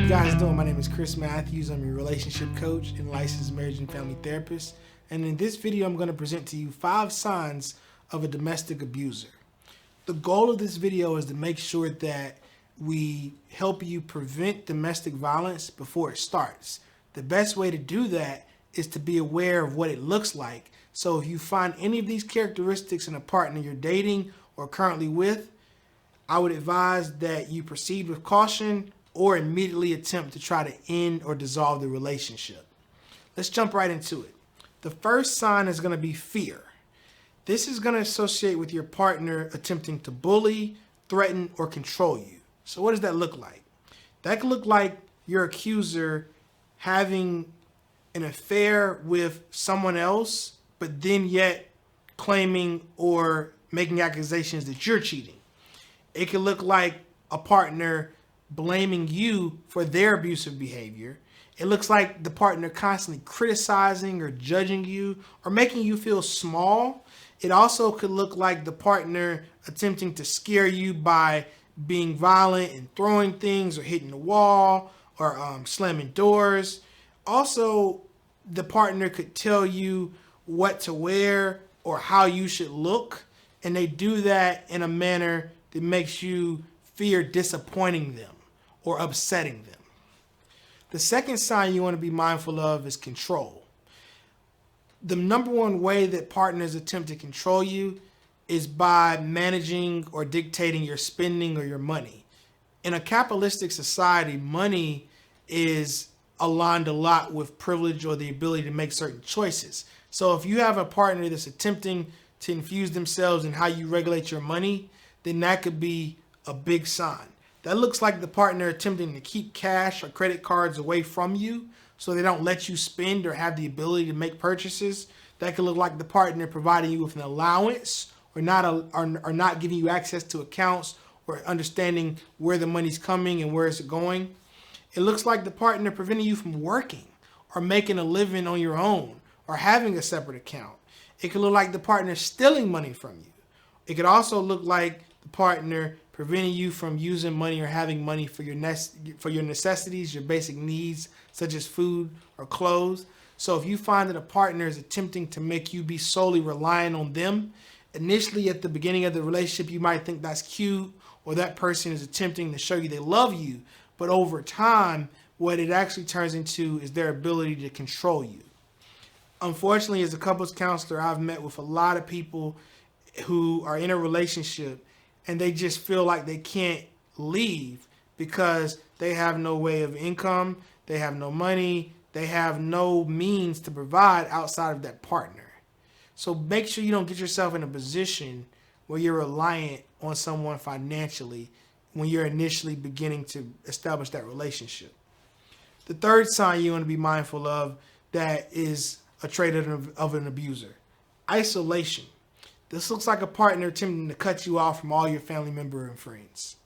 you guys doing? My name is Chris Matthews. I'm your relationship coach and licensed marriage and family therapist. And in this video, I'm going to present to you 5 signs of a domestic abuser. The goal of this video is to make sure that we help you prevent domestic violence before it starts. The best way to do that is to be aware of what it looks like. So if you find any of these characteristics in a partner you're dating or currently with, I would advise that you proceed with caution or immediately attempt to try to end or dissolve the relationship. Let's jump right into it. The first sign is going to be fear. This is going to associate with your partner attempting to bully, threaten, or control you. So what does that look like? That could look like your accuser having an affair with someone else, but then yet claiming or making accusations that you're cheating. It could look like a partner blaming you for their abusive behavior. It looks like the partner constantly criticizing or judging you or making you feel small. It also could look like the partner attempting to scare you by being violent and throwing things or hitting the wall or slamming doors. Also, the partner could tell you what to wear or how you should look, and they do that in a manner that makes you fear disappointing them or upsetting them. The second sign you want to be mindful of is control. The number one way that partners attempt to control you is by managing or dictating your spending or your money. In a capitalistic society, money is aligned a lot with privilege or the ability to make certain choices. So if you have a partner that's attempting to infuse themselves in how you regulate your money, then that could be a big sign. That looks like the partner attempting to keep cash or credit cards away from you so they don't let you spend or have the ability to make purchases. That could look like the partner providing you with an allowance or not giving you access to accounts or understanding where the money's coming and where it's going. It looks like the partner preventing you from working or making a living on your own or having a separate account. It could look like the partner stealing money from you. It could also look like the partner preventing you from using money or having money for your necessities, your basic needs, such as food or clothes. So if you find that a partner is attempting to make you be solely reliant on them, initially at the beginning of the relationship, you might think that's cute, or that person is attempting to show you they love you. But over time, what it actually turns into is their ability to control you. Unfortunately, as a couples counselor, I've met with a lot of people who are in a relationship and they just feel like they can't leave because they have no way of income, they have no money, they have no means to provide outside of that partner. So make sure you don't get yourself in a position where you're reliant on someone financially when you're initially beginning to establish that relationship. The third sign you want to be mindful of that is a trait of an abuser: isolation. This looks like a partner attempting to cut you off from all your family members and friends.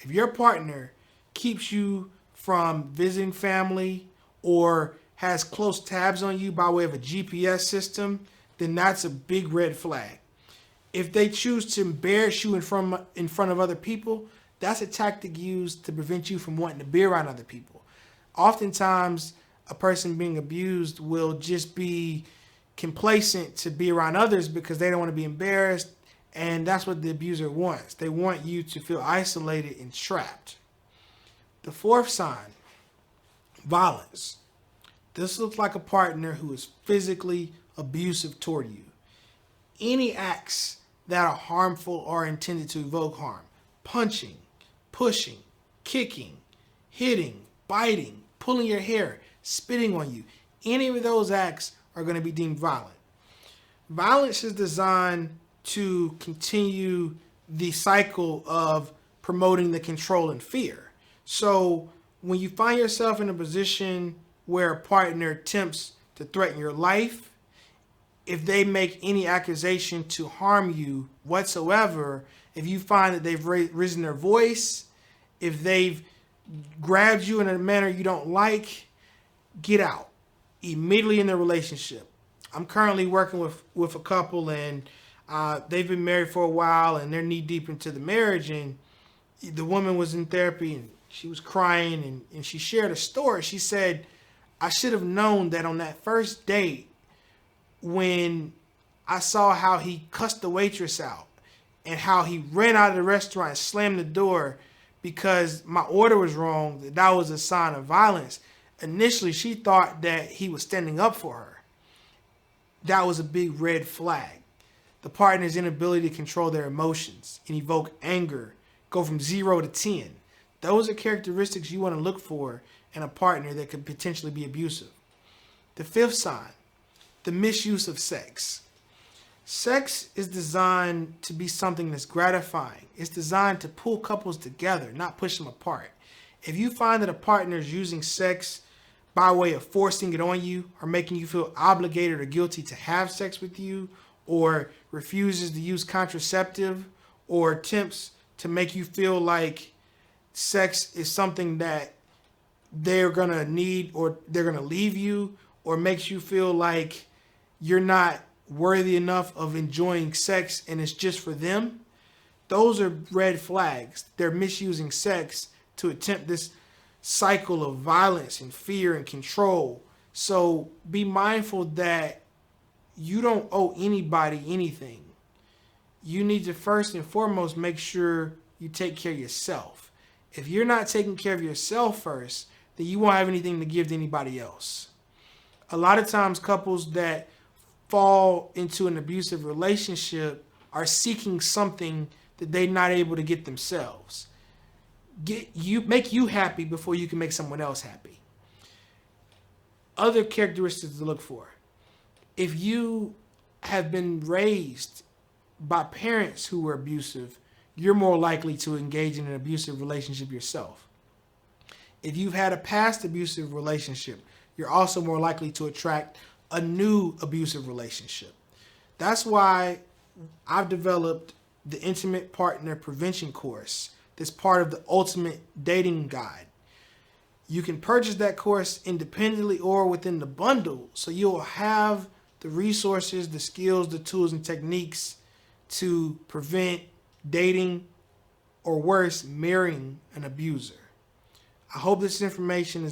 If your partner keeps you from visiting family or has close tabs on you by way of a GPS system, then that's a big red flag. If they choose to embarrass you in front of other people, that's a tactic used to prevent you from wanting to be around other people. Oftentimes, a person being abused will just be complacent to be around others because they don't want to be embarrassed, and that's what the abuser wants. They want you to feel isolated and trapped. The fourth sign, violence. This looks like a partner who is physically abusive toward you. Any acts that are harmful or intended to evoke harm: punching, pushing, kicking, hitting, biting, pulling your hair, spitting on you. Any of those acts are going to be deemed violent. Violence is designed to continue the cycle of promoting the control and fear. So when you find yourself in a position where a partner attempts to threaten your life, if they make any accusation to harm you whatsoever, if you find that they've risen their voice, if they've grabbed you in a manner you don't like, get out immediately in the relationship. I'm currently working with a couple, and they've been married for a while, and they're knee deep into the marriage, and the woman was in therapy, and She was crying and she shared a story. She said, I should have known that on that first date when I saw how he cussed the waitress out and how he ran out of the restaurant and slammed the door because my order was wrong, that was a sign of violence. Initially, she thought that he was standing up for her. That was a big red flag. The partner's inability to control their emotions and evoke anger, go from 0 to 10. Those are characteristics you want to look for in a partner that could potentially be abusive. The fifth sign, the misuse of sex. Sex is designed to be something that's gratifying. It's designed to pull couples together, not push them apart. If you find that a partner is using sex by way of forcing it on you or making you feel obligated or guilty to have sex with you, or refuses to use contraceptive, or attempts to make you feel like sex is something that they're going to need or they're going to leave you, or makes you feel like you're not worthy enough of enjoying sex and it's just for them, those are red flags. They're misusing sex to attempt this cycle of violence and fear and control. So be mindful that you don't owe anybody anything. You need to first and foremost make sure you take care of yourself. If you're not taking care of yourself first, then you won't have anything to give to anybody else. A lot of times couples that fall into an abusive relationship are seeking something that they're not able to get themselves. Make you happy before you can make someone else happy. Other characteristics to look for. If you have been raised by parents who were abusive, you're more likely to engage in an abusive relationship yourself. If you've had a past abusive relationship, you're also more likely to attract a new abusive relationship. That's why I've developed the Intimate Partner Prevention course that's part of the Ultimate Dating Guide. You can purchase that course independently or within the bundle, so you'll have the resources, the skills, the tools, and techniques to prevent dating or worse, marrying an abuser. I hope this information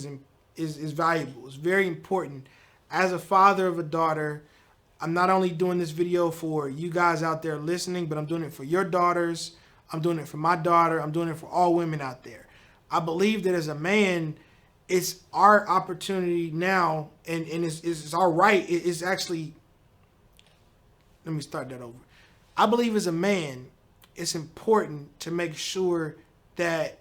is valuable. It's very important. As a father of a daughter, I'm not only doing this video for you guys out there listening, but I'm doing it for your daughters. I'm doing it for my daughter. I'm doing it for all women out there. I believe that as a man, it's our opportunity now, and it's our right. It's actually, let me start that over. I believe as a man, it's important to make sure that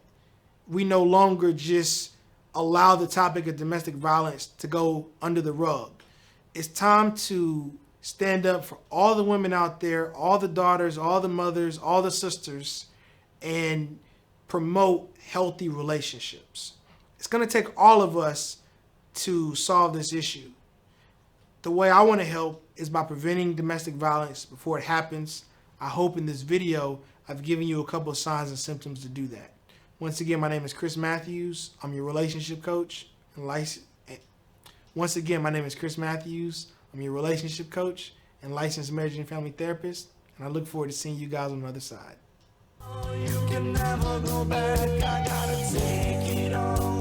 we no longer just allow the topic of domestic violence to go under the rug. It's time to stand up for all the women out there, all the daughters, all the mothers, all the sisters, and promote healthy relationships. It's going to take all of us to solve this issue. The way I want to help is by preventing domestic violence before it happens. I hope in this video I've given you a couple of signs and symptoms to do that. Once again, my name is Chris Matthews. I'm your relationship coach and licensed. Once again, my name is Chris Matthews. I'm your relationship coach and licensed marriage and family therapist. And I look forward to seeing you guys on the other side. You can never go back. I gotta take it all.